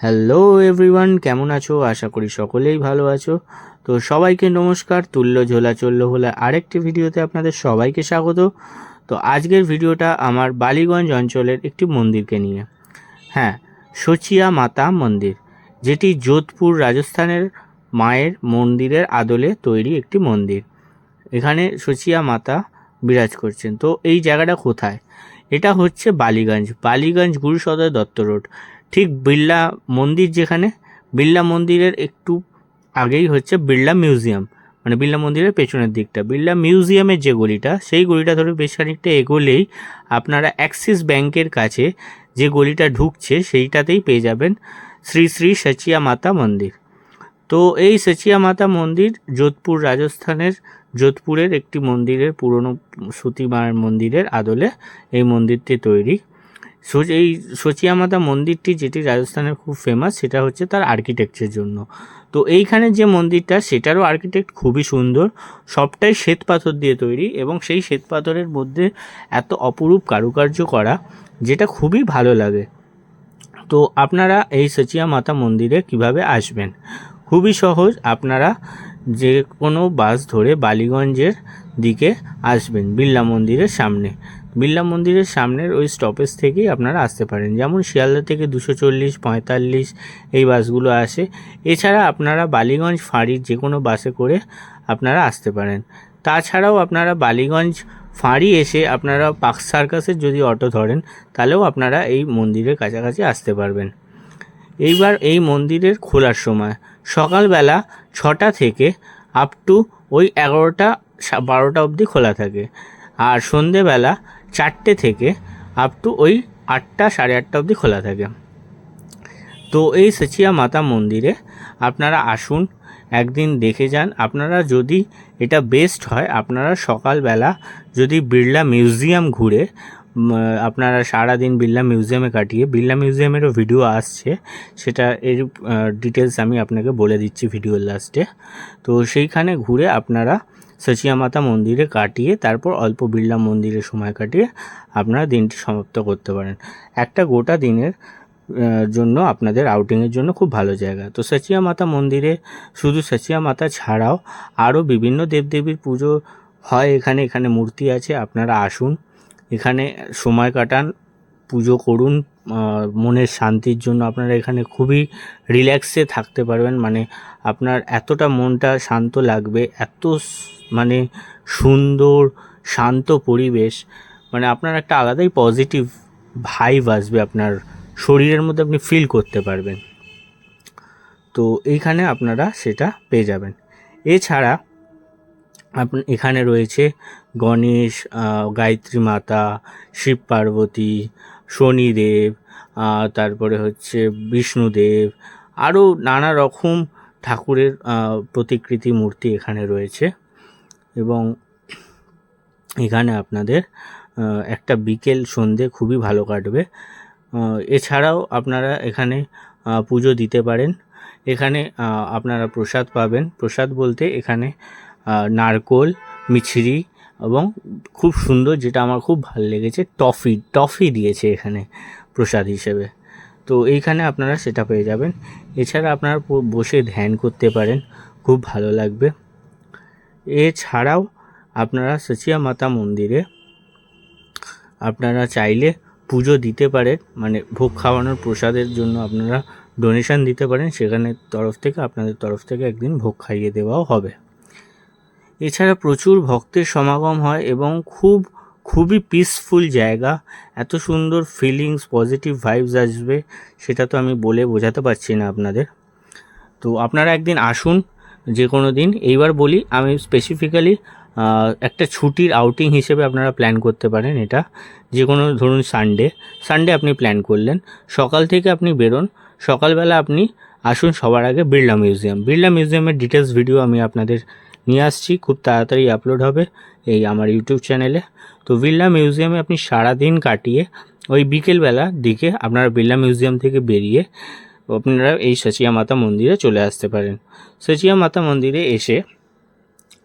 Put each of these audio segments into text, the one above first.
Hello everyone, কেমন আছো? আশা করি সকলেই ভালো আছো। তো সবাইকে নমস্কার। তুল্য ঝোলা চললো হলে আরেকটি ভিডিওতে আপনাদের সবাইকে স্বাগত। তো আজকের ভিডিওটা আমার বালিগঞ্জ অঞ্চলের একটি মন্দিরকে নিয়ে। হ্যাঁ, সচিয়া মাতা মন্দির, যেটি যোধপুর রাজস্থানের মায়ের মন্দিরের আদলে তৈরি একটি মন্দির। এখানে সচিয়া মাতা বিরাজ করছেন। তো এই জায়গাটা কোথায়? এটা হচ্ছে বালিগঞ্জ গুরু সদয় দত্ত রোড, ঠিক বিড়লা মন্দির, যেখানে বিড়লা মন্দিরের একটু আগেই হচ্ছে বিড়লা মিউজিয়াম, মানে বিড়লা মন্দিরের পেছনের দিকটা বিড়লা মিউজিয়ামের যে গলিটা, সেই গলিটা ধরে বেশ খানিকটা এগোলেই আপনারা অ্যাক্সিস ব্যাংকের কাছে যে গলিটা ঢুকছে সেইটাতেই পেয়ে যাবেন শ্রী শ্রী সচিয়া মাতা মন্দির। তো এই সচিয়া মাতা মন্দির যোধপুর রাজস্থানের যোধপুরের একটি মন্দিরের পুরনো সতী মায়ের মন্দিরের আদলে এই মন্দিরটি তৈরি। এই সচিয়া মাতা মন্দিরটি, যেটি রাজস্থানের খুব ফেমাস, সেটা হচ্ছে তার আর্কিটেকচারের জন্য। তো এইখানে যে মন্দিরটা, সেটারও আর্কিটেক্ট খুবই সুন্দর, সবটাই শ্বেত পাথর দিয়ে তৈরি, এবং সেই শ্বেত পাথরের মধ্যে এত অপরূপ কারুকার্য করা, যেটা খুবই ভালো লাগে। তো আপনারা এই সচিয়া মাতা মন্দিরে কিভাবে আসবেন? খুবই সহজ। আপনারা যে কোনো বাস ধরে বালিগঞ্জের দিকে আসবেন, বিড়লা মন্দিরের সামনে। বিড়লা মন্দিরের সামনের ওই স্টপেজ থেকেই আপনারা আসতে পারেন। যেমন শিয়ালদা থেকে 240, 45 এই বাসগুলো আসে। এছাড়া আপনারা বালিগঞ্জ ফাঁড়ির যে কোনো বাসে করে আপনারা আসতে পারেন। তাছাড়াও আপনারা বালিগঞ্জ ফাঁড়ি এসে আপনারা পার্ক সার্কাসের যদি অটো ধরেন, তাহলেও আপনারা এই মন্দিরের কাছাকাছি আসতে পারবেন। এইবার এই মন্দিরের খোলার সময় সকালবেলা 6টা থেকে আপ টু ওই 11টা 12টা অবধি খোলা থাকে, আর সন্ধেবেলা 4টে থেকে আপ টু ওই 8টা 8:30 অবধি খোলা থাকে। তো এই সচিয়া মাতা মন্দিরে আপনারা আসুন, একদিন দেখে যান। আপনারা যদি এটা বেস্ট হয়, আপনারা সকালবেলা যদি বিড়লা মিউজিয়াম ঘুরে, আপনারা সারাদিন বিড়লা মিউজিয়ামে কাটিয়ে, বিড়লা মিউজিয়ামেরও ভিডিও আসছে, সেটা এর ডিটেলস আমি আপনাকে বলে দিচ্ছি ভিডিওর লাস্টে। তো সেইখানে ঘুরে আপনারা সচিয়া মাতা মন্দিরে কাটিয়ে তারপর অল্প বিড়লা মন্দিরে সময় কাটিয়ে আপনারা দিনটি সমাপ্ত করতে পারেন। একটা গোটা দিনের জন্য আপনাদের আউটিংয়ের জন্য খুব ভালো জায়গা। তো সচিয়া মাতা মন্দিরে শুধু সচিয়া মাতা ছাড়াও আরও বিভিন্ন দেবদেবীর পুজো হয় এখানে মূর্তি আছে। আপনারা আসুন, এখানে সময় কাটান, পুজো করুন। মনের শান্তির জন্য আপনারা এখানে খুবই রিল্যাক্সে থাকতে পারবেন। মানে আপনার এতটা মনটা শান্ত লাগবে, এত মানে সুন্দর শান্ত পরিবেশ, মানে আপনার একটা আলাদাই পজিটিভ ভাইব আসবে, আপনার শরীরের মধ্যে আপনি ফিল করতে পারবেন। তো এইখানে আপনারা সেটা পেয়ে যাবেন। এছাড়া এখানে রয়েছে গণেশ, গায়ত্রী মাতা, শিব পার্বতী, শনিদেব, তারপরে হচ্ছে বিষ্ণুদেব, আরও নানা রকম ঠাকুরের প্রতিকৃতি মূর্তি এখানে রয়েছে। এবং এখানে আপনাদের একটা বিকেল সন্ধে খুবই ভালো কাটবে। এছাড়াও আপনারা এখানে পুজো দিতে পারেন। এখানে আপনারা প্রসাদ পাবেন। প্রসাদ বলতে এখানে নারকোল, মিছরি এবং খুব সুন্দর, যেটা আমার খুব ভালো লেগেছে, টফি দিয়েছে এখানে প্রসাদ হিসেবে। তো এইখানে আপনারা সেটা পেয়ে যাবেন। এছাড়া আপনারা বসে ধ্যান করতে পারেন, খুব ভালো লাগবে। এছাড়াও আপনারা সচিয়া মাতা মন্দিরে আপনারা চাইলে পুজো দিতে পারেন, মানে ভোগ খাওয়ানোর প্রসাদের জন্য আপনারা ডোনেশন দিতে পারেন। সেখানে আপনাদের তরফ থেকে একদিন ভোগ খাইয়ে দেওয়াও হবে। এছাড়া প্রচুর ভক্তের সমাগম হয় এবং খুবই পিসফুল জায়গা। এত সুন্দর ফিলিংস, পজিটিভ ভাইবস আসবে, সেটা তো আমি বলে বোঝাতে পারছি না আপনাদের। তো আপনারা একদিন আসুন, যে কোনো দিন। এইবার বলি, আমি স্পেসিফিক্যালি একটা ছুটির আউটিং হিসেবে আপনারা প্ল্যান করতে পারেন। এটা যে কোনো, ধরুন সানডে আপনি প্ল্যান করলেন, সকাল থেকে আপনি বেরোন। সকালবেলা আপনি আসুন সবার আগে বিড়লা মিউজিয়ামের ডিটেলস ভিডিও আমি আপনাদের নিয়ে আসছি, খুব তাড়াতাড়ি আপলোড হবে এই আমার ইউটিউব চ্যানেলে। তো বিড়লা মিউজিয়ামে আপনি সারাদিন কাটিয়ে ওই বিকেলবেলার দিকে আপনারা বিড়লা মিউজিয়াম থেকে বেরিয়ে আপনারা এই সচিয়া মাতা মন্দিরে চলে আসতে পারেন। সচিয়া মাতা মন্দিরে এসে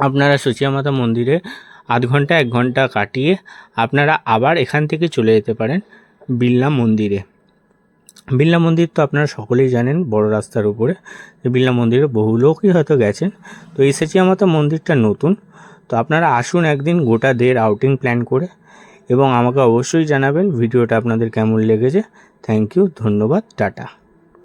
আপনারা সচিয়া মাতা মন্দিরে 1 ঘন্টা কাটিয়ে আপনারা আবার এখান থেকে চলে যেতে পারেন বিড়লা মন্দিরে। বিড়লা মন্দির তো আপনারা সকলেই জানেন, বড় রাস্তার উপরে। বিড়লা মন্দিরে বহু লোকই হয়তো গেছেন। তো এসেছি আমার তো মন্দিরটা নতুন। তো আপনারা আসুন একদিন গোটা দের আউটিং প্ল্যান করে, এবং আমাকে অবশ্যই জানাবেন ভিডিওটা আপনাদের কেমন লেগেছে। থ্যাংক ইউ, ধন্যবাদ, টাটা।